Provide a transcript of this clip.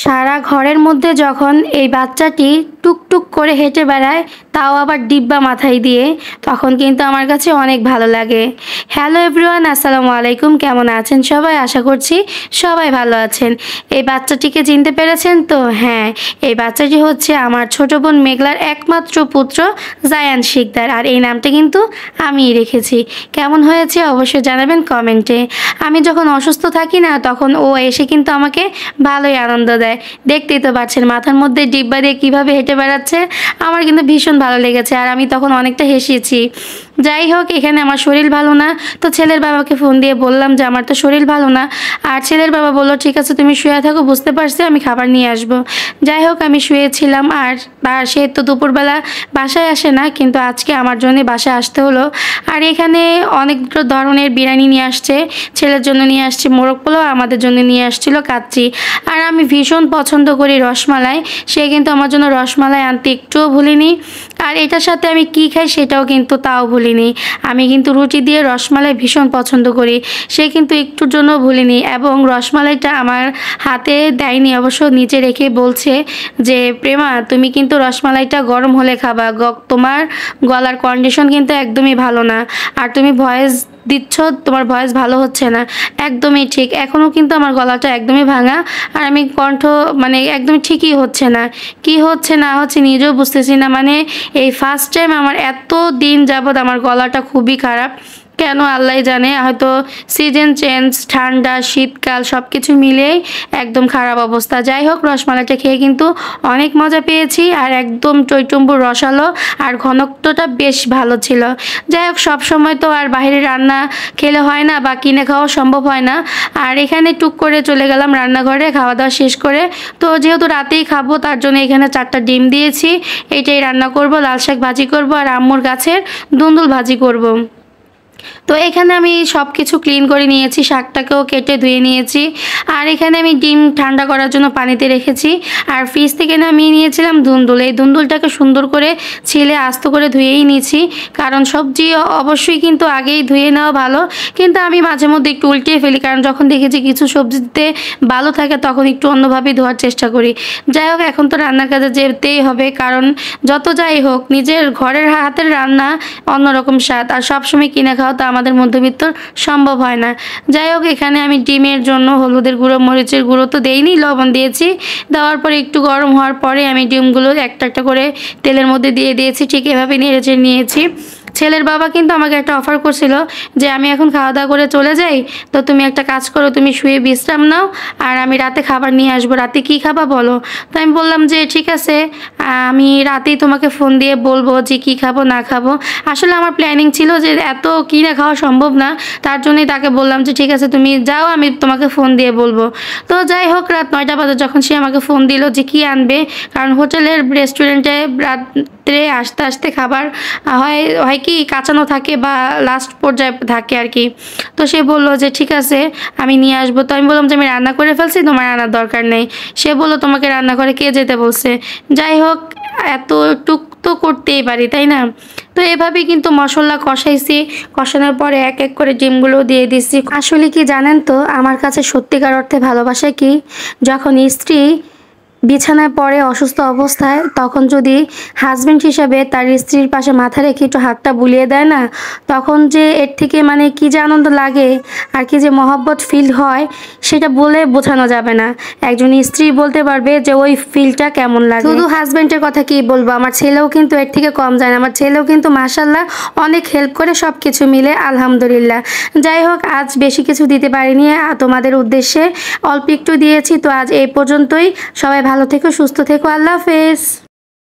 সারা ঘরের মধ্যে যখন এই বাচ্চাটি টুকটুক করে হেঁটে বেড়ায়, তাও আবার ডিব্বা মাথায় দিয়ে, তখন কিন্তু আমার কাছে অনেক ভালো লাগে। হ্যালো এভরিওয়ান, আসসালামু আলাইকুম। কেমন আছেন সবাই? আশা করছি সবাই ভালো আছেন। এই বাচ্চাটিকে চিনতে পেরেছেন তো? হ্যাঁ, এই বাচ্চাটি হচ্ছে আমার ছোট বোন মেঘলার একমাত্র পুত্র জায়ান শিকদার। আর এই নামটা কিন্তু আমিই রেখেছি। কেমন হয়েছে অবশ্যই জানাবেন কমেন্টে। আমি যখন অসুস্থ থাকি না, তখন ও এসে কিন্তু আমাকে ভালোই আনন্দ দেয়। দেখতেই তো পাচ্ছেন মাথার মধ্যে ডিব্বা দিয়ে কীভাবে হেঁটে বেড়াচ্ছে। আমার কিন্তু ভীষণ ভালো লেগেছে, আর আমি তখন অনেকটা হেসেছি। যাই হোক, এখানে আমার শরীর ভালো না, তো ছেলের বাবাকে ফোন দিয়ে বললাম যে আমার তো শরীর ভালো না। আর ছেলের বাবা বললো ঠিক আছে তুমি শুয়ে থাকো, বুঝতে পারছি, আমি খাবার নিয়ে আসবো। যাই হোক, আমি শুয়েছিলাম। আর সে তো দুপুরবেলা বাসায় আসে না, কিন্তু আজকে আমার জন্য বাসায় আসতে হলো। আর এখানে অনেক ধরনের বিরিয়ানি নিয়ে আসছে। ছেলের জন্য নিয়ে আসছে মোরগ পোলাও, আমাদের জন্য নিয়ে আসছিল কাচ্চি। আর আমি ভীষণ পছন্দ করি রসমালাই, সে কিন্তু আমার জন্য রসমালাই আনতে একটুও ভুলিনি। আর এটার সাথে আমি কি খাই সেটাও কিন্তু তাও ভুলিনি। আমি কিন্তু রুটি দিয়ে রসমালাই ভীষণ পছন্দ করি, সে কিন্তু একটুর জন্য ভুলিনি। এবং রসমালাইটা আমার হাতে দেয়নি, অবশ্য নিচে রেখে বলছে যে প্রেমা তুমি কিন্তু রসমালাইটা গরম হলে খাবা, তোমার গলার কন্ডিশন কিন্তু একদমই ভালো না, আর তুমি ভয়েস দিচ্ছ, তোমার ভয়েস ভালো হচ্ছে না। একদমই ঠিক, এখনও কিন্তু আমার গলাটা একদমই ভাঙা, আর আমি কণ্ঠ মানে একদমই ঠিকই হচ্ছে না। কি হচ্ছে না হচ্ছে নিজেও বুঝতেছি না। মানে এই ফার্স্ট টাইম আমার এত দিন যাবৎ আমার গলাটা খুবই খারাপ, কেন আল্লাহ জানে। হয়তো সিজন চেঞ্জ, ঠান্ডা শীতকাল সব কিছু মিলেই একদম খারাপ অবস্থা। যাই হোক, রসমালাইটা খেয়ে কিন্তু অনেক মজা পেয়েছি, আর একদম টইটুম্বুর রসালো, আর ঘনত্বটা বেশ ভালো ছিল। যাই হোক, সবসময় তো আর বাইরে রান্না খেলে হয় না, বা কিনে খাওয়া সম্ভব হয় না। আর এখানে টুক করে চলে গেলাম রান্নাঘরে খাওয়া দাওয়া শেষ করে। তো যেহেতু রাতেই খাবো, তার জন্য এখানে 4টা ডিম দিয়েছি, এইটাই রান্না করব। লাল শাক ভাজি করব, আর আম্মুর গাছের দুন্দুল ভাজি করব। তো এখানে আমি সব কিছু ক্লিন করে নিয়েছি, শাকটাকেও কেটে ধুয়ে নিয়েছি। আর এখানে আমি ডিম ঠান্ডা করার জন্য পানিতে রেখেছি। আর ফ্রিজ থেকে নামিয়ে নিয়েছিলাম ধুন্দুল। এই ধুন্দুলটাকে সুন্দর করে ছিলে আস্ত করে ধুয়েই নিয়েছি, কারণ সবজি অবশ্যই কিন্তু আগেই ধুয়ে নেওয়া ভালো। কিন্তু আমি মাঝে মধ্যে একটু উল্টিয়ে ফেলি, কারণ যখন দেখেছি কিছু সবজিতে ভালো থাকে তখন একটু অন্যভাবে ধোয়ার চেষ্টা করি। যাই হোক, এখন তো রান্নার কাজে যেতেই হবে, কারণ যত যাই হোক নিজের ঘরের হাতের রান্না অন্যরকম স্বাদ, আর সবসময় কিনে খাওয়া তো আমাদের মধ্যবিত্ত সম্ভব হয় না। যাই হোক, এখানে আমি ডিমের জন্য হলুদের গুঁড়ো, মরিচের গুঁড়ো তো দেইনি, লবণ দিয়েছি। দেওয়ার পরে একটু গরম হওয়ার পরে আমি ডিমগুলো একটা একটা করে তেলের মধ্যে দিয়ে দিয়েছি। ঠিক এভাবে নেড়েচেড়ে নিয়েছি। ছেলের বাবা কিন্তু আমাকে একটা অফার করছিল যে আমি এখন খাওয়া দাওয়া করে চলে যাই, তো তুমি একটা কাজ করো, তুমি শুয়ে বিশ্রাম নাও, আর আমি রাতে খাবার নিয়ে আসবো। রাতে কি খাবা বলো? তো আমি বললাম যে ঠিক আছে, আমি রাতেই তোমাকে ফোন দিয়ে বলবো যে কি খাবো না খাবো। আসলে আমার প্ল্যানিং ছিল যে এত কিনে খাওয়া সম্ভব না, তার জন্যই তাকে বললাম যে ঠিক আছে তুমি যাও, আমি তোমাকে ফোন দিয়ে বলবো। তো যাই হোক, রাত 9টা বাজে যখন সে আমাকে ফোন দিল যে কি আনবে, কারণ হোটেলের রেস্টুরেন্টে রাত্রে আসতে আসতে খাবার হয় কি কাঁচানো থাকে বা লাস্ট পর্যায়ে থাকে আর কি। তো সে বলল যে ঠিক আছে আমি নিয়ে আসবো। তো আমি বললাম যে আমি রান্না করে ফেলছি, তোমার আনার দরকার নেই। সে বললো তোমাকে রান্না করে কে যেতে বলছে? যাই হোক, এতটুক তো করতেই পারি, তাই না? তো এভাবেই কিন্তু মশলা কষাইছি, কষানোর পরে এক এক করে ডিমগুলো দিয়ে দিচ্ছি। আসলে কি জানেন তো, আমার কাছে সত্যিকার অর্থে ভালোবাসা কি, যখন স্ত্রী বিছানায় পড়ে অসুস্থ অবস্থায়, তখন যদি হাজব্যান্ড হিসাবে তার স্ত্রীর পাশে মাথা রেখে একটু হাতটা বুলিয়ে দেয় না, তখন যে এর থেকে মানে কি যে আনন্দ লাগে আর কি যে মহব্বত ফিল হয়, সেটা বলে বোঝানো যাবে না। একজন স্ত্রী বলতে পারবে যে ওই ফিলটা কেমন লাগে। শুধু হাজব্যান্ডের কথা কি বলবো, আমার ছেলেও কিন্তু এর থেকে কম যায় না। আমার ছেলেও কিন্তু মাশাআল্লাহ অনেক হেল্প করে, সব কিছু মিলে আলহামদুলিল্লাহ। যাই হোক, আজ বেশি কিছু দিতে পারিনি, তোমাদের উদ্দেশ্যে অল্প একটু দিয়েছি। তো আজ এই পর্যন্তই। সবাই ভালো থেকো, সুস্থ থেকো, আল্লাহ হাফেজ।